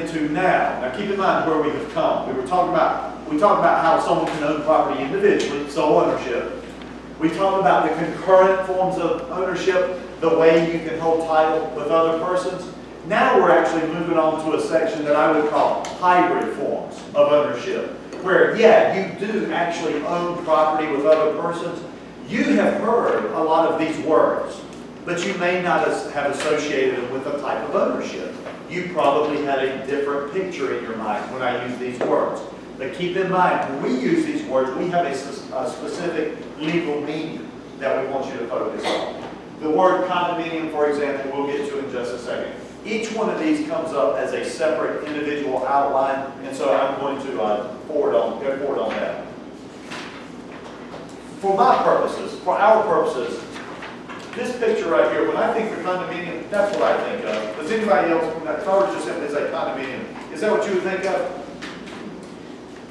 into now. Now keep in mind where we have come. We talked about how someone can own property individually, sole ownership. We talked about the concurrent forms of ownership, the way you can hold title with other persons. Now we're actually moving on to a section that I would call hybrid forms of ownership, where, yeah, you do actually own property with other persons. You have heard a lot of these words, but you may not have associated them with a type of ownership. You probably had a different picture in your mind when I use these words. But keep in mind, when we use these words, we have a specific legal meaning that we want you to focus on. The word condominium, for example, we'll get to in just a second. Each one of these comes up as a separate individual outline, and so I'm going to go forward on that. For my purposes, for our purposes, this picture right here, when I think of condominium, that's what I think of. Does anybody else, if I were to just simply say condominium, is that what you would think of?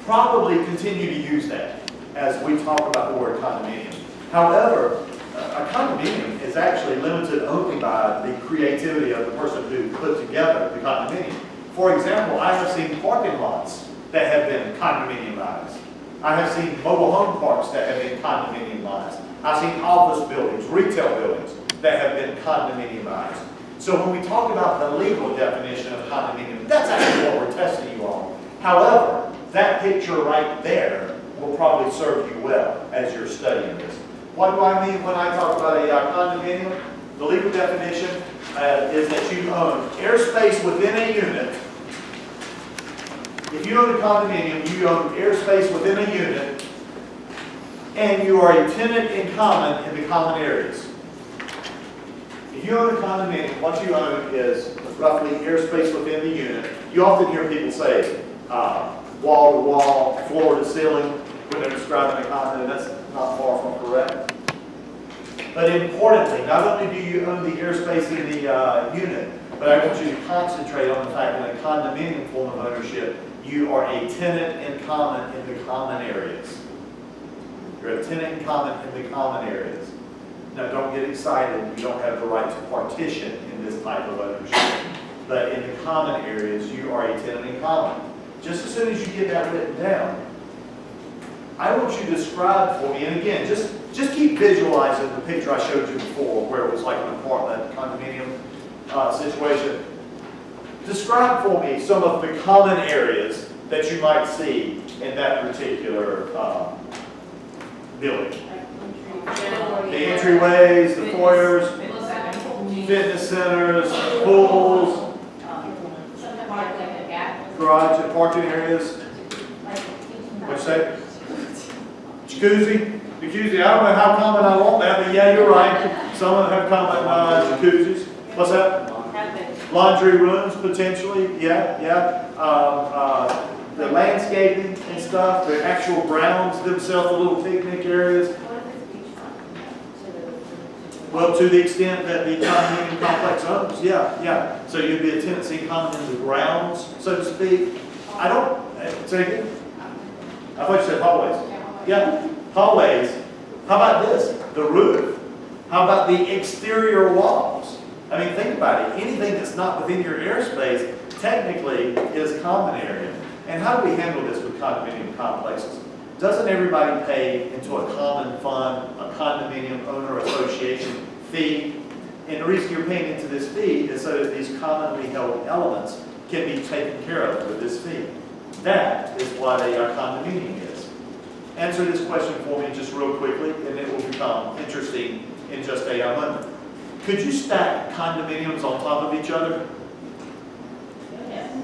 Probably continue to use that as we talk about the word condominium. However, a condominium is actually limited only by the creativity of the person who put together the condominium. For example, I have seen parking lots that have been condominiumized. I have seen mobile home parks that have been condominiumized. I've seen office buildings, retail buildings that have been condominiumized. So when we talk about the legal definition of condominium, that's actually what we're testing you on. However, that picture right there will probably serve you well as you're studying this. What do I mean when I talk about a condominium? The legal definition is that you own airspace within a unit. If you own a condominium, you own airspace within a unit, and you are a tenant in common in the common areas. If you own a condominium, what you own is roughly airspace within the unit. You often hear people say wall to wall, floor to ceiling when they're describing a condo, and that's not far from correct. But importantly, not only do you own the airspace in the unit, but I want you to concentrate on the fact that in a condominium form of ownership, you are a tenant in common in the common areas. You're a tenant in common in the common areas. Now don't get excited, you don't have the right to partition in this type of ownership. But in the common areas, you are a tenant in common. Just as soon as you get that written down, I want you to describe for me, and again, just keep visualizing the picture I showed you before, where it was like an apartment condominium situation. Describe for me some of the common areas that you might see in that particular building. The entryways, the foyers, fitness centers, pools, garage and parking areas. What'd you say? Jacuzzi. Jacuzzi. I don't know how common I want that, but yeah, you're right. Some of them have common jacuzzis. What's that? Laundry rooms, potentially. Yeah. The landscaping and stuff, the actual grounds themselves, the little picnic areas. Well, to the extent that the condominium complex owns, yeah. So you'd be a tenancy common in the grounds, so to speak. I don't, say again? I thought you said hallways. Yeah, hallways. How about this? The roof. How about the exterior walls? I mean, think about it. Anything that's not within your airspace technically is common area. And how do we handle this with condominium complexes? Doesn't everybody pay into a common fund, a condominium owner association fee? And the reason you're paying into this fee is so that these commonly held elements can be taken care of with this fee. That is what a condominium is. Answer this question for me just real quickly, and it will become interesting in just a moment. Could you stack condominiums on top of each other?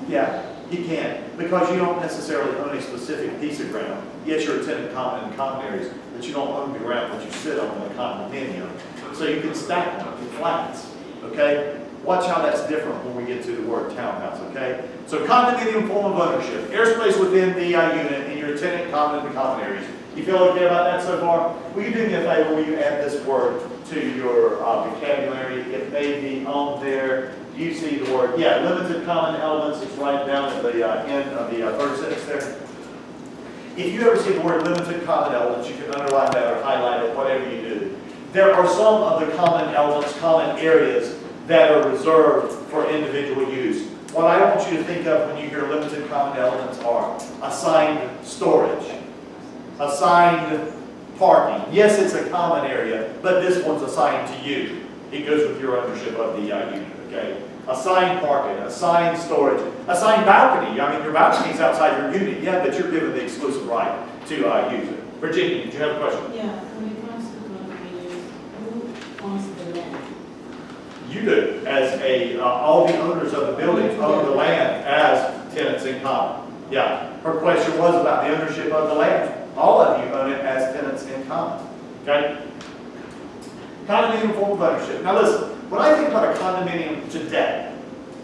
Yeah, you can, because you don't necessarily own a specific piece of ground. Yes, you're a tenant common in common areas, but you don't own the ground that you sit on in a condominium. So you can stack them in flats, okay? Watch how that's different when we get to the word townhouse, okay? So condominium form of ownership, airspace within the unit, and you're a tenant common in the common areas. You feel okay about that so far? Will you do me a favor, will you add this word to your vocabulary? It may be on there. You see the word, limited common elements. It's right down at the end of the third sentence there. If you ever see the word limited common elements, you can underline that or highlight it, whatever you do. There are some of the common elements, common areas that are reserved for individual use. What I want you to think of when you hear limited common elements are assigned storage, assigned parking. Yes, it's a common area, but this one's assigned to you. It goes with your ownership of the unit, okay? Assigned parking, assigned storage, assigned balcony. I mean, your balcony's outside your unit, yeah, but you're given the exclusive right to use it. Virginia, did you have a question? Yeah, when it comes to condominiums, who owns the land? You do, as all the owners of the buildings own the land as tenants in common. Yeah, her question was about the ownership of the land. All of you own it as tenants in common, okay? Condominium form of ownership. Now listen, when I think about a condominium today,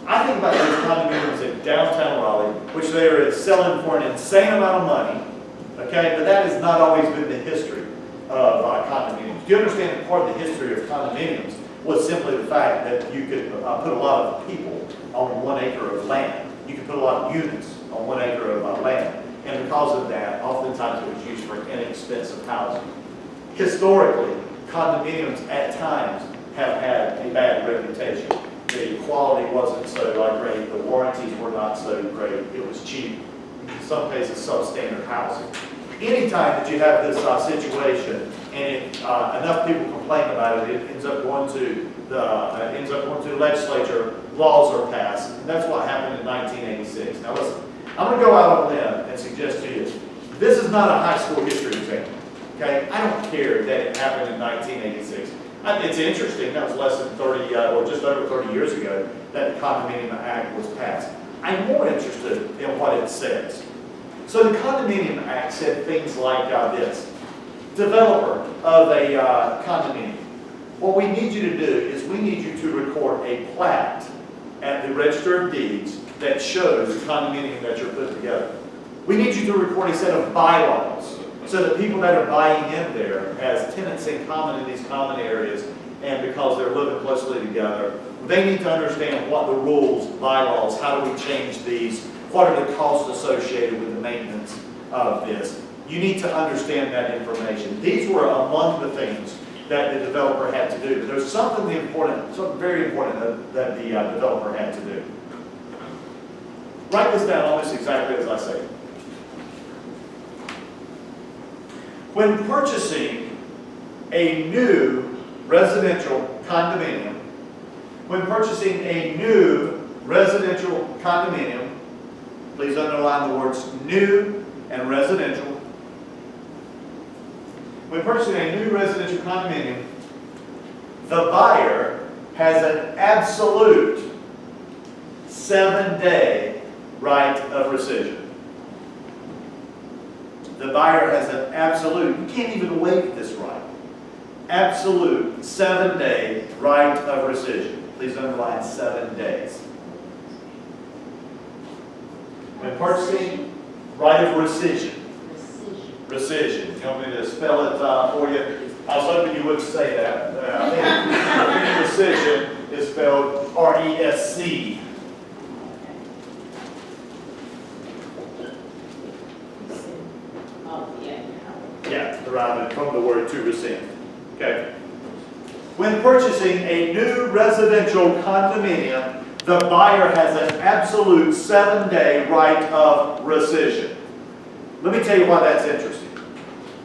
I think about those condominiums in downtown Raleigh, which they are selling for an insane amount of money, okay? But that has not always been the history of condominiums. Do you understand that part of the history of condominiums was simply the fact that you could put a lot of people on 1 acre of land. You could put a lot of units on 1 acre of land. And because of that, oftentimes it was used for inexpensive housing. Historically, condominiums at times have had a bad reputation. The quality wasn't so great, the warranties were not so great, it was cheap, in some cases substandard housing. Anytime that you have this situation and enough people complain about it, it ends up going to the legislature, laws are passed, and that's what happened in 1986. Now listen, I'm going to go out on a limb and suggest to you, this is not a high school history exam, okay? I don't care that it happened in 1986. It's interesting, that was less than 30, or just over 30 years ago that the Condominium Act was passed. I'm more interested in what it says. So the Condominium Act said things like this. Developer of a condominium, what we need you to do is we need you to record a plat at the Register of Deeds that shows the condominium that you're putting together. We need you to record a set of bylaws so that people that are buying in there as tenants in common in these common areas, and because they're living closely together, they need to understand what the rules, bylaws, how do we change these, what are the costs associated with the maintenance of this. You need to understand that information. These were among the things that the developer had to do. But there's something very important that the developer had to do. Write this down almost exactly as I say it. When purchasing a new residential condominium, please underline the words new and residential. When purchasing a new residential condominium, the buyer has an absolute 7-day right of rescission. The buyer has an absolute, you can't even waive this right, absolute 7-day right of rescission. Please underline 7 days. When purchasing, right of rescission. Rescission. You want me to spell it for you? I was hoping you wouldn't say that. I think rescission is spelled R-E-S-C. Yeah, derived from the word to rescind. Okay. When purchasing a new residential condominium, the buyer has an absolute 7-day right of rescission. Let me tell you why that's interesting.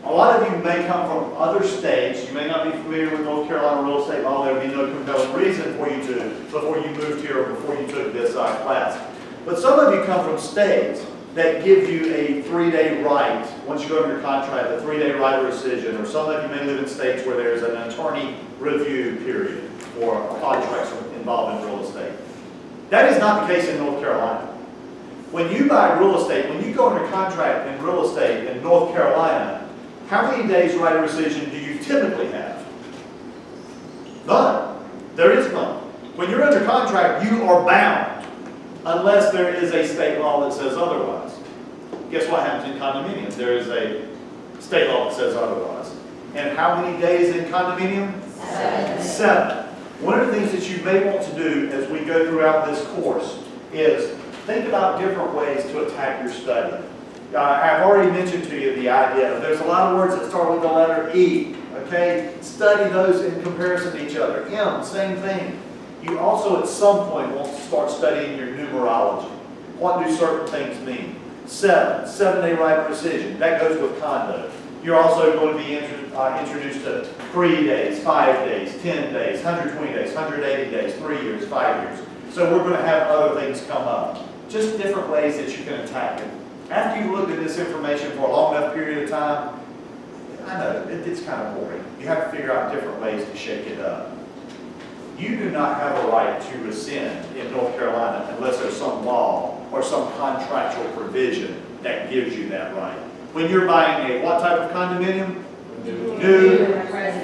A lot of you may come from other states. You may not be familiar with North Carolina real estate law. There would be no compelling reason for you to, before you moved here or before you took this class. But some of you come from states that give you a 3-day right, once you go under contract, a 3-day right of rescission, or some of you may live in states where there's an attorney review period for contracts involving real estate. That is not the case in North Carolina. When you buy real estate, when you go under contract in real estate in North Carolina, how many days right of rescission do you typically have? None. There is none. When you're under contract, you are bound unless there is a state law that says otherwise. Guess what happens in condominiums? There is a state law that says otherwise. And how many days in condominium? 7. 7. One of the things that you may want to do as we go throughout this course is think about different ways to attack your study. I've already mentioned to you the idea of there's a lot of words that start with the letter E. Okay? Study those in comparison to each other. M, same thing. You also at some point want to start studying your numerology. What do certain things mean? 7-day right of rescission. That goes with condo. You're also going to be introduced to 3 days, 5 days, 10 days, 120 days, 180 days, 3 years, 5 years. So we're going to have other things come up. Just different ways that you can attack it. After you've looked at this information for a long enough period of time, I know it's kind of boring. You have to figure out different ways to shake it up. You do not have a right to rescind in North Carolina unless there's some law or some contractual provision that gives you that right. When you're buying a what type of condominium? New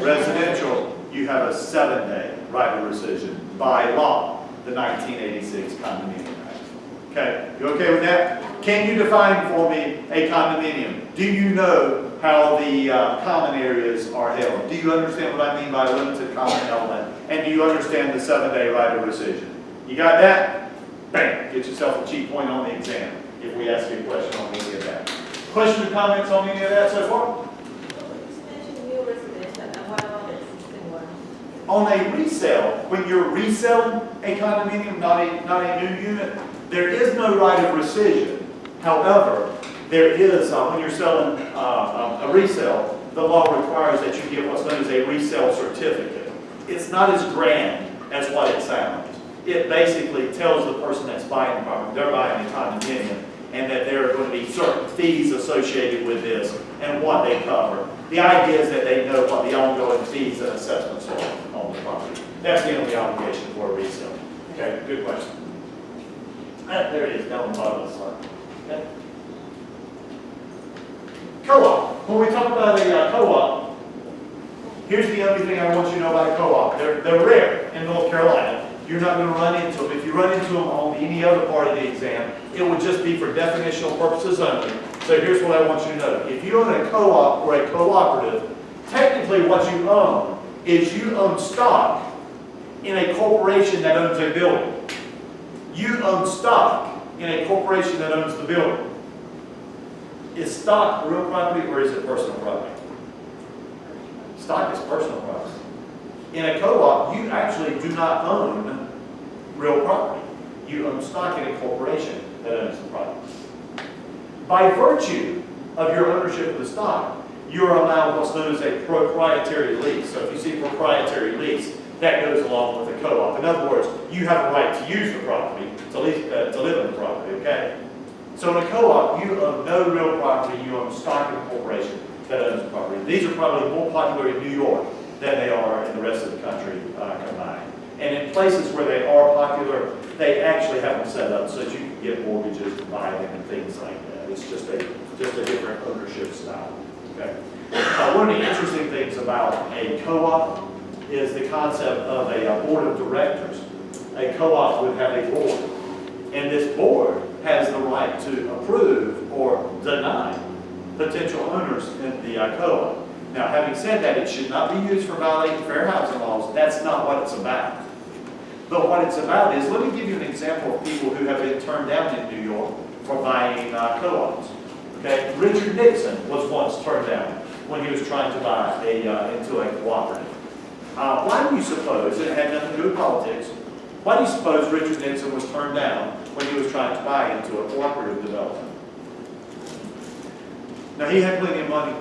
residential, you have a 7-day right of rescission by law, the 1986 Condominium Act. Okay, you okay with that? Can you define for me a condominium? Do you know how the common areas are held? Do you understand what I mean by limited common element? And do you understand the 7-day right of rescission? You got that? Bam, get yourself a cheat point on the exam if we ask you a question on any of that. Questions or comments on any of that so far? On a resale, when you're reselling a condominium, not a new unit, there is no right of rescission. However, there is, when you're selling a resale, the law requires that you get what's known as a resale certificate. It's not as grand as what it sounds. It basically tells the person that's buying the property, they're buying a condominium, and that there are going to be certain fees associated with this and what they cover. The idea is that they know what the ongoing fees and assessments are on the property. That's the only obligation for a resale. Okay, good question. There it is, down the bottom of the slide. Okay. Co-op. When we talk about a co-op, here's the only thing I want you to know about a co-op. They're rare in North Carolina. You're not going to run into them. If you run into them on any other part of the exam, it would just be for definitional purposes only. So here's what I want you to know. If you own a co-op or a cooperative, technically what you own is you own stock in a corporation that owns a building. You own stock in a corporation that owns the building. Is stock real property or is it personal property? Stock is personal property. In a co-op, you actually do not own real property. You own stock in a corporation that owns the property. By virtue of your ownership of the stock, you are allowed what's known as a proprietary lease. So if you see proprietary lease, that goes along with a co-op. In other words, you have a right to use the property, to live in the property, okay? So in a co-op, you own no real property, you own stock in a corporation that owns the property. These are probably more popular in New York than they are in the rest of the country combined. And in places where they are popular, they actually have them set up so that you can get mortgages to buy them and things like that. It's just a different ownership style. Okay. One of the interesting things about a co-op is the concept of a board of directors. A co-op would have a board, and this board has the right to approve or deny potential owners in the co-op. Now, having said that, it should not be used for violating fair housing laws. That's not what it's about. But what it's about is, let me give you an example of people who have been turned down in New York for buying co-ops. Okay, Richard Nixon was once turned down when he was trying to buy into a cooperative. Why do you suppose, and it had nothing to do with politics, why do you suppose Richard Nixon was turned down when he was trying to buy into a cooperative development? Now, he had plenty of money.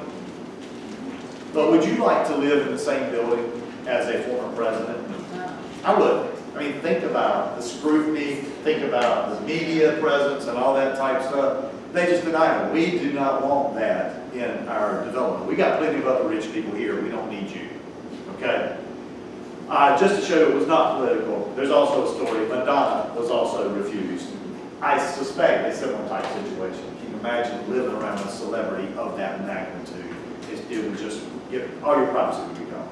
But would you like to live in the same building as a former president? I would. I mean, think about the scrutiny, think about the media presence and all that type stuff. They just deny it. We do not want that in our development. We got plenty of other rich people here. We don't need you. Okay? Just to show it was not political, there's also a story. Madonna was also refused. I suspect a similar type situation. Can you imagine living around a celebrity of that magnitude? It would just all your privacy would be gone.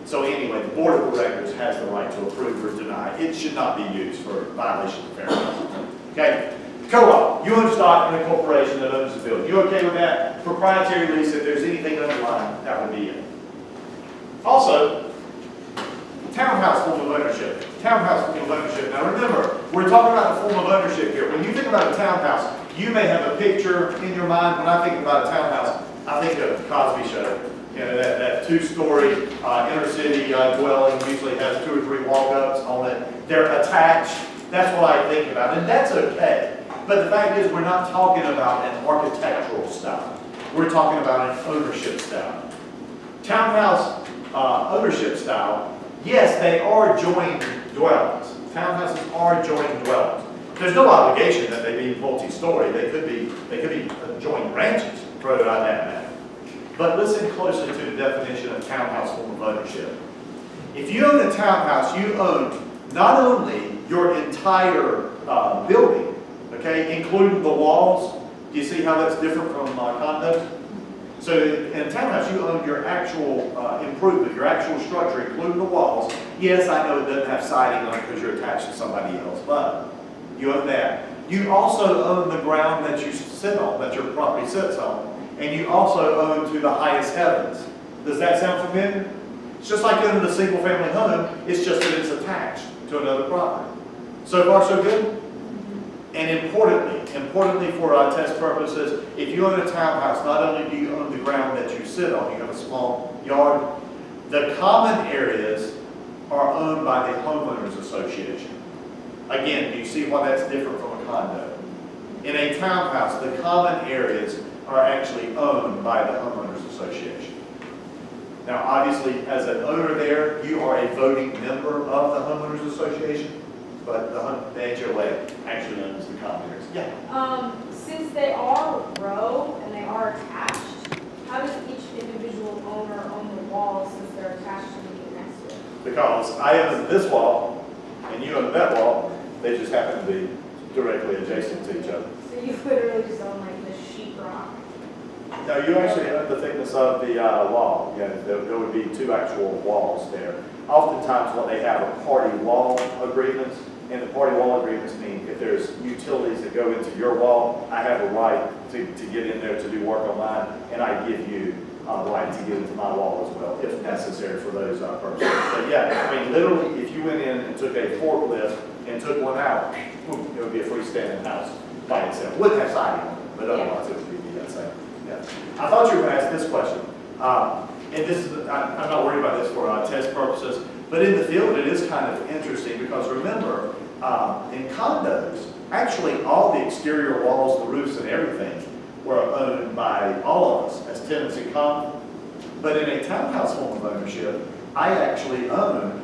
So anyway, the board of directors has the right to approve or deny. It should not be used for violation of fair housing. Okay? Co-op. You own stock in a corporation that owns the building. You okay with that? Proprietary lease, if there's anything underlying, that would be it. Also, townhouse form of ownership. Townhouse form of ownership. Now remember, we're talking about the form of ownership here. When you think about a townhouse, you may have a picture in your mind. When I think about a townhouse, I think of the Cosby Show. You know, that two-story inner city dwelling usually has 2 or 3 walk-ups on it. They're attached. That's what I think about, and that's okay. But the fact is, we're not talking about an architectural style. We're talking about an ownership style. Townhouse ownership style, yes, they are joined dwellings. Townhouses are joined dwellings. There's no obligation that they be multi-story. They could be joint ranches, for that matter. But listen closely to the definition of townhouse form of ownership. If you own a townhouse, you own not only your entire building, okay, including the walls. Do you see how that's different from condos? So in a townhouse, you own your actual improvement, your actual structure, including the walls. Yes, I know it doesn't have siding on it because you're attached to somebody else, but you own that. You also own the ground that you sit on, that your property sits on, and you also own to the highest heavens. Does that sound familiar? It's just like owning a single-family home, it's just that it's attached to another property. So far, so good? And importantly for our test purposes, if you own a townhouse, not only do you own the ground that you sit on, you have a small yard, the common areas are owned by the homeowners association. Again, do you see why that's different from a condo? In a townhouse, the common areas are actually owned by the homeowners association. Now, obviously, as an owner there, you are a voting member of the homeowners association, but the HOA actually owns the common areas. Yeah. Since they are row and they are attached, how does each individual owner own the walls since they're attached to the next to it? Because I own this wall, and you own that wall, they just happen to be directly adjacent to each other. So you literally just own like the sheetrock. No, you actually own the thickness of the wall. Yeah, there would be 2 actual walls there. Oftentimes what they have are party wall agreements, and the party wall agreements mean if there's utilities that go into your wall, I have a right to get in there to do work on mine, and I give you a right to get into my wall as well, if necessary for those purposes. But yeah, I mean, literally, if you went in and took a forklift and took one out, boom, it would be a freestanding house by itself. Wouldn't have siding on it, but otherwise it would be that same. Yeah. I thought you were going to ask this question, and this is, I'm not worried about this for test purposes, but in the field it is kind of interesting because remember, in condos, actually all the exterior walls, the roofs and everything were owned by all of us as tenants in common. But in a townhouse form of ownership, I actually own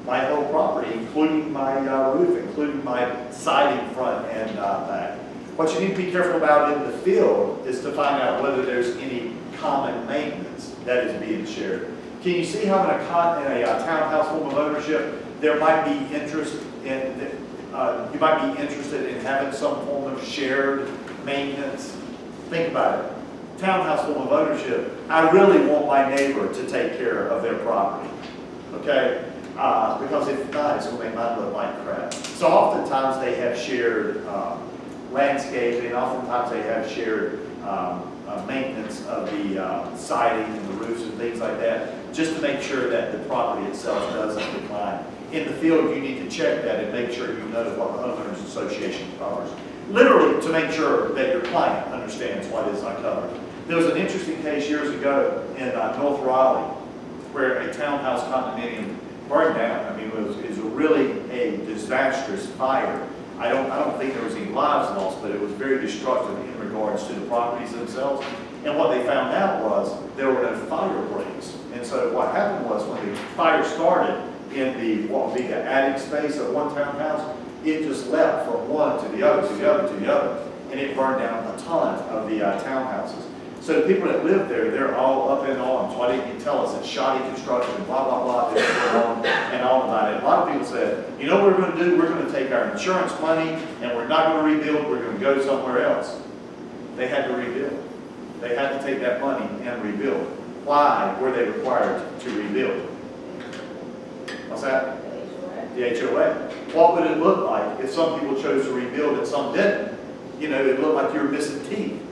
my whole property, including my roof, including my siding front and back. What you need to be careful about in the field is to find out whether there's any common maintenance that is being shared. Can you see how in a townhouse form of ownership, there might be interest in, you might be interested in having some form of shared maintenance? Think about it. Townhouse form of ownership, I really want my neighbor to take care of their property, okay? Because if not, it's going to make mine look like crap. So oftentimes they have shared landscaping, oftentimes they have shared maintenance of the siding and the roofs and things like that, just to make sure that the property itself doesn't decline. In the field, you need to check that and make sure you know what the homeowners association covers. Literally, to make sure that your client understands what is covered. There was an interesting case years ago in North Raleigh where a townhouse condominium burned down. I mean, it was really a disastrous fire. I don't think there was any lives lost, but it was very destructive in regards to the properties themselves. And what they found out was there were no fire breaks. And so what happened was when the fire started in the, what would be the attic space of one townhouse, it just leapt from one to the other, to the other, to the other. And it burned down a ton of the townhouses. So the people that live there, they're all up in arms. Why didn't you tell us it's shoddy construction, blah, blah, blah, they went on and on about it. A lot of people said, you know what we're going to do? We're going to take our insurance money and we're not going to rebuild, we're going to go somewhere else. They had to rebuild. They had to take that money and rebuild. Why were they required to rebuild? What's that? The HOA. What would it look like if some people chose to rebuild and some didn't? You know, it looked like you were missing teeth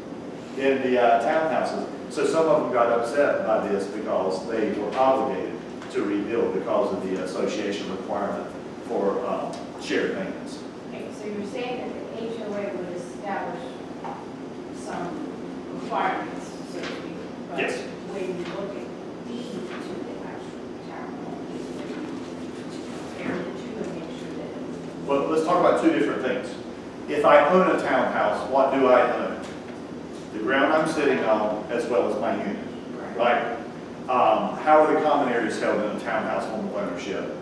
in the townhouses. So some of them got upset by this because they were obligated to rebuild because of the association requirement for shared maintenance. Okay, so you're saying that the HOA would establish some requirements, so to speak. But Yes. when you look at about two different things. If I own a townhouse, what do I own? The ground I'm sitting on as well as my unit, right? How are the common areas held in a townhouse home ownership?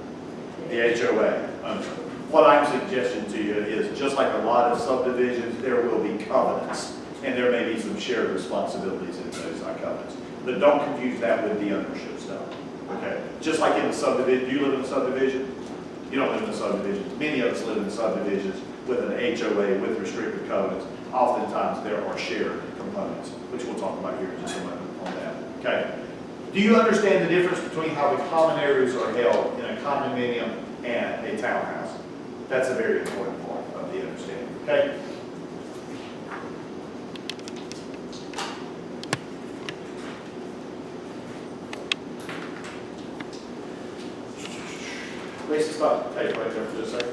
The HOA owns. What I'm suggesting to you is, just like a lot of subdivisions, there will be covenants, and there may be some shared responsibilities in those covenants. But don't confuse that with the ownership stuff, okay? Just like in the subdivision, do you live in a subdivision? You don't live in a subdivision. Many of us live in subdivisions with an HOA, with restrictive covenants. Oftentimes, there are shared components, which we'll talk about here in just a moment on that, okay? Do you understand the difference between how the common areas are held in a condominium and a townhouse? That's a very important part of the understanding, okay? Lisa, stop. Hey, right there for just a second.